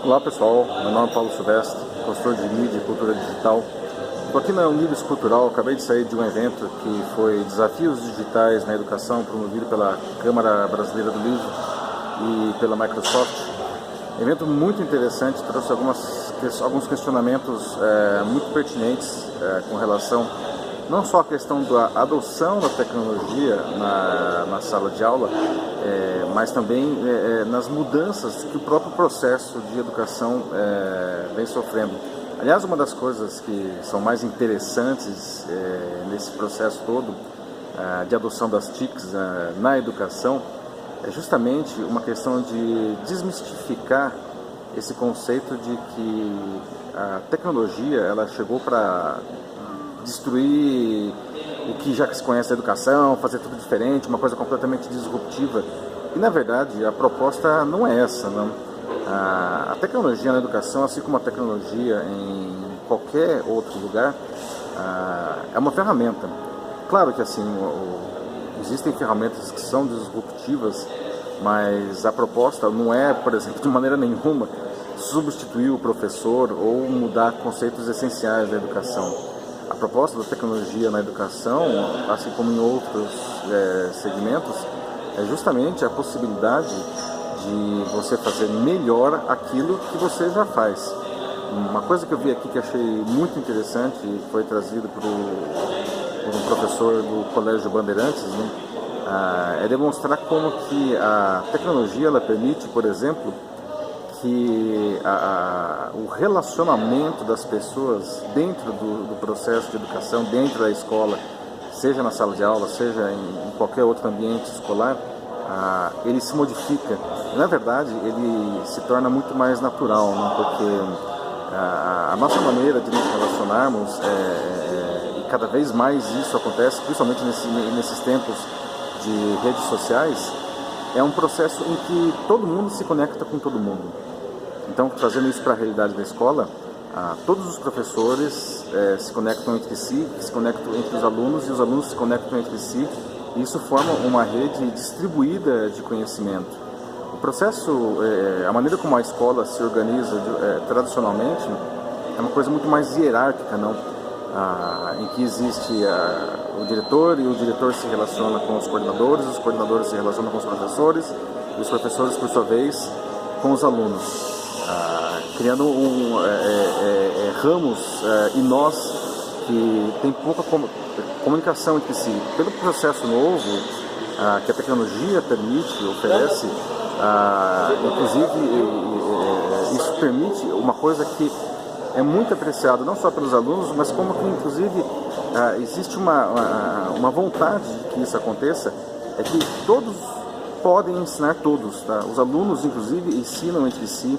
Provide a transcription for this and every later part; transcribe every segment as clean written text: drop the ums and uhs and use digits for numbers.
Olá pessoal, meu nome é Paulo Silvestre, consultor de mídia e cultura digital. Estou aqui na Unibis Cultural, acabei de sair de um evento que foi Desafios Digitais na Educação, promovido pela Câmara Brasileira do Livro e pela Microsoft. Evento muito interessante, trouxe alguns questionamentos muito pertinentes com relação não só à questão da adoção da tecnologia na sala de aula, mas também nas mudanças que o próprio processo de educação vem sofrendo. Aliás, uma das coisas que são mais interessantes nesse processo todo de adoção das TICs na educação é justamente uma questão de desmistificar esse conceito de que a tecnologia ela chegou para destruir o que já se conhece da educação, fazer tudo diferente, uma coisa completamente disruptiva. E, na verdade, a proposta não é essa, não. A tecnologia na educação, assim como a tecnologia em qualquer outro lugar, é uma ferramenta. Claro que assim, existem ferramentas que são disruptivas, mas a proposta não é, por exemplo, de maneira nenhuma, substituir o professor ou mudar conceitos essenciais da educação. A proposta da tecnologia na educação, assim como em outros segmentos, é justamente a possibilidade de você fazer melhor aquilo que você já faz. Uma coisa que eu vi aqui que achei muito interessante, foi trazido por um professor do Colégio Bandeirantes, né? É demonstrar como que a tecnologia ela permite, por exemplo, que o relacionamento das pessoas dentro do processo de educação, dentro da escola, seja na sala de aula, seja em qualquer outro ambiente escolar, ele se modifica. Na verdade, ele se torna muito mais natural, né? Porque a nossa maneira de nos relacionarmos, e cada vez mais isso acontece, principalmente nesses tempos de redes sociais, é um processo em que todo mundo se conecta com todo mundo. Então, trazendo isso para a realidade da escola, todos os professores se conectam entre si, se conectam entre os alunos, e os alunos se conectam entre si, e isso forma uma rede distribuída de conhecimento. O processo, a maneira como a escola se organiza tradicionalmente, é uma coisa muito mais hierárquica, não? Em que existe o diretor, e o diretor se relaciona com os coordenadores se relacionam com os professores, e os professores, por sua vez, com os alunos. Criando ramos e nós que tem pouca comunicação entre si. Pelo processo novo que a tecnologia permite, oferece, inclusive isso permite uma coisa que é muito apreciada não só pelos alunos, mas como que inclusive existe uma vontade de que isso aconteça, é que todos podem ensinar todos, tá? Os alunos inclusive ensinam entre si.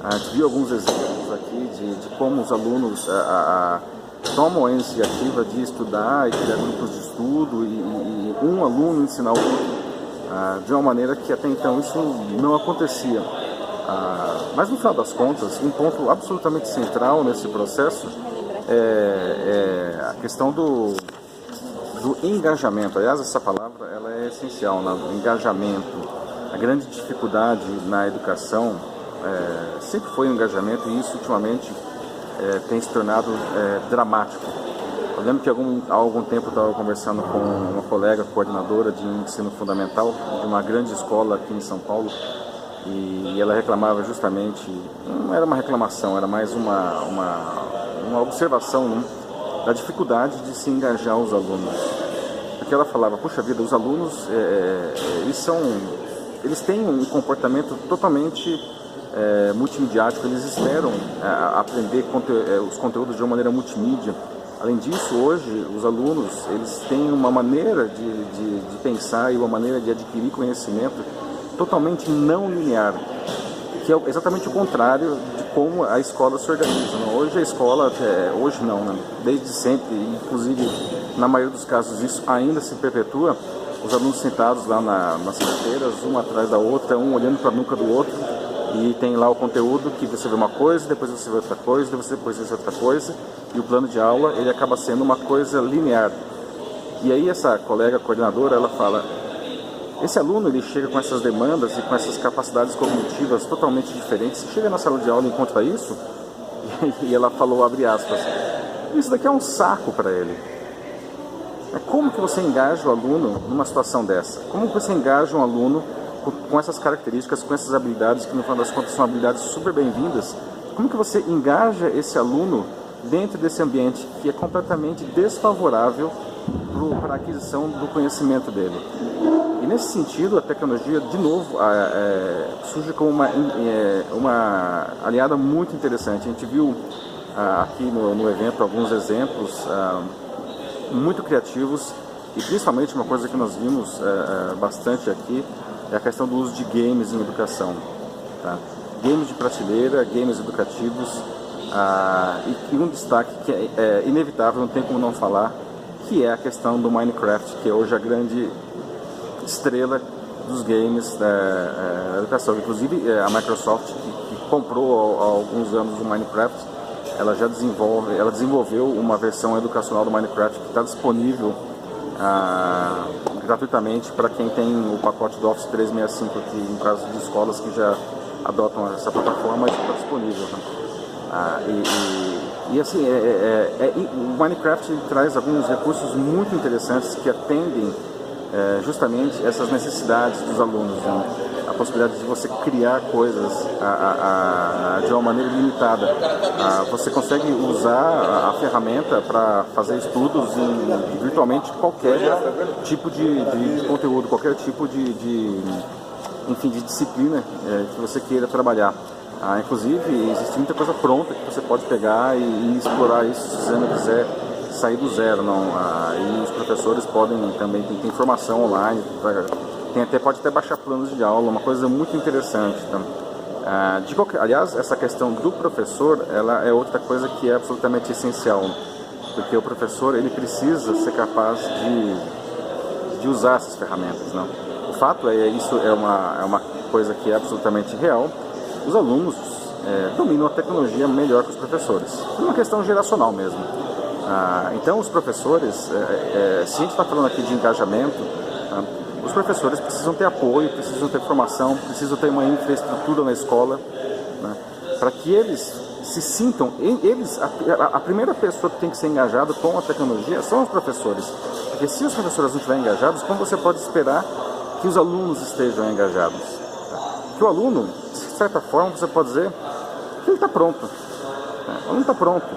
A gente viu alguns exemplos aqui de como os alunos tomam a iniciativa de estudar e criar grupos de estudo e um aluno ensinar o outro de uma maneira que até então isso não acontecia. Mas no final das contas, um ponto absolutamente central nesse processo é a questão do engajamento. Aliás, essa palavra ela é essencial, né? Engajamento. A grande dificuldade na educação sempre foi o engajamento, e isso ultimamente tem se tornado dramático. Eu lembro que há algum tempo eu estava conversando com uma colega coordenadora de ensino fundamental de uma grande escola aqui em São Paulo, e ela reclamava justamente, não era uma reclamação, era mais uma observação, né, da dificuldade de se engajar os alunos. Porque ela falava, puxa vida, os alunos eles têm um comportamento totalmente multimediático, eles esperam aprender os conteúdos de uma maneira multimídia. Além disso, hoje, os alunos eles têm uma maneira de pensar e uma maneira de adquirir conhecimento totalmente não linear, que é exatamente o contrário de como a escola se organiza. Não? Hoje a escola, hoje não, né? Desde sempre, inclusive na maioria dos casos isso ainda se perpetua, os alunos sentados lá nas cadeiras, um atrás da outra, um olhando para a nuca do outro, e tem lá o conteúdo que você vê uma coisa, depois você vê outra coisa, depois você vê outra coisa, e o plano de aula ele acaba sendo uma coisa linear. E aí essa colega coordenadora, ela fala, Esse aluno, ele chega com essas demandas e com essas capacidades cognitivas totalmente diferentes, chega na sala de aula e encontra isso, e ela falou, abre aspas, isso daqui é um saco para ele. Como que você engaja o aluno numa situação dessa? Como que você engaja um aluno com essas características, com essas habilidades, que no final das contas são habilidades super bem-vindas? Como que você engaja esse aluno dentro desse ambiente que é completamente desfavorável para a aquisição do conhecimento dele? E nesse sentido, a tecnologia, de novo, surge como uma aliada muito interessante. A gente viu aqui no evento alguns exemplos muito criativos, e principalmente uma coisa que nós vimos bastante aqui é a questão do uso de games em educação. Tá? Games de prateleira, games educativos, e um destaque que é inevitável, não tem como não falar, que é a questão do Minecraft, que é hoje a grande estrela dos games da educação. Inclusive a Microsoft, que comprou há alguns anos o Minecraft, ela desenvolveu uma versão educacional do Minecraft que está disponível gratuitamente para quem tem o pacote do Office 365 aqui, em caso de escolas que já adotam essa plataforma, isso está disponível. Né? E assim, o Minecraft traz alguns recursos muito interessantes que atendem justamente essas necessidades dos alunos, né? A possibilidade de você criar coisas de uma maneira limitada. Você consegue usar a ferramenta para fazer estudos em virtualmente qualquer tipo de conteúdo, qualquer tipo de disciplina que você queira trabalhar. Inclusive, existe muita coisa pronta que você pode pegar e explorar isso se você não quiser sair do zero, não. E os professores podem também, tem informação online, pode até baixar planos de aula, uma coisa muito interessante. Tá? Aliás, essa questão do professor, ela é outra coisa que é absolutamente essencial, porque o professor, ele precisa ser capaz de usar essas ferramentas. Não? O fato isso é uma coisa que é absolutamente real. Os alunos dominam a tecnologia melhor que os professores. É uma questão geracional mesmo. Então, os professores, se a gente está falando aqui de engajamento, os professores precisam ter apoio, precisam ter formação, precisam ter uma infraestrutura na escola, né, para que eles se sintam... A primeira pessoa que tem que ser engajada com a tecnologia são os professores. Porque se os professores não estiverem engajados, como você pode esperar que os alunos estejam engajados? Que o aluno, de certa forma, você pode dizer que ele está pronto. O aluno está pronto.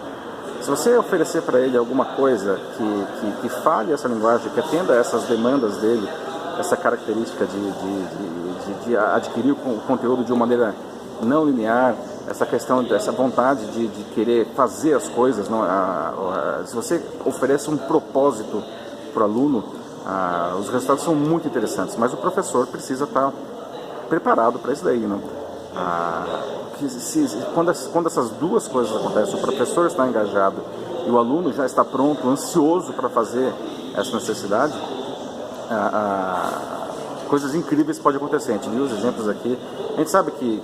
Se você oferecer para ele alguma coisa que fale essa linguagem, que atenda a essas demandas dele, essa característica de adquirir o conteúdo de uma maneira não linear, essa vontade de querer fazer as coisas, não, se você oferece um propósito para o aluno, os resultados são muito interessantes, mas o professor precisa estar preparado para isso daí, não? Quando essas duas coisas acontecem, o professor está engajado e o aluno já está pronto, ansioso para fazer essa necessidade, coisas incríveis podem acontecer. A gente viu os exemplos aqui, a gente sabe que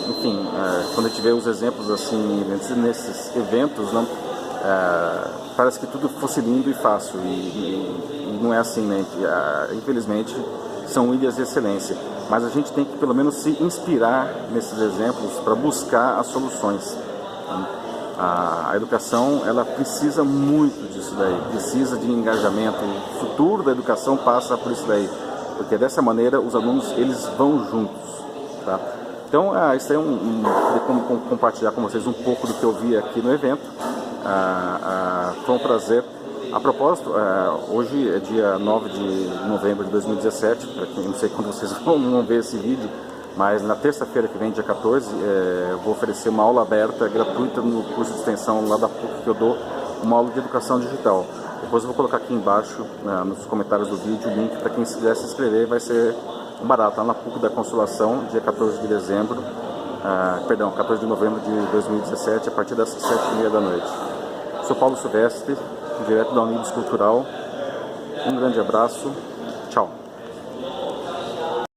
enfim, quando a gente vê os exemplos assim nesses eventos, não, parece que tudo fosse lindo e fácil, e não é assim, né? Infelizmente são ilhas de excelência, mas a gente tem que pelo menos se inspirar nesses exemplos para buscar as soluções. A educação, ela precisa muito disso daí, precisa de engajamento. O futuro da educação passa por isso daí, porque dessa maneira os alunos, eles vão juntos, tá? Então, isso aí queria compartilhar com vocês um pouco do que eu vi aqui no evento. Foi um prazer. A propósito, hoje é dia 9 de novembro de 2017, para quem não sei quando vocês vão ver esse vídeo, mas na terça-feira que vem, dia 14, eu vou oferecer uma aula aberta, gratuita, no curso de extensão lá da PUC, que eu dou uma aula de educação digital. Depois eu vou colocar aqui embaixo, nos comentários do vídeo, o link para quem quiser se inscrever. Vai ser um barato, lá na PUC da Consolação, dia 14 de dezembro, 14 de novembro de 2017, a partir das 7h30 da noite. Sou Paulo Silvestre, direto da Unibis Cultural. Um grande abraço.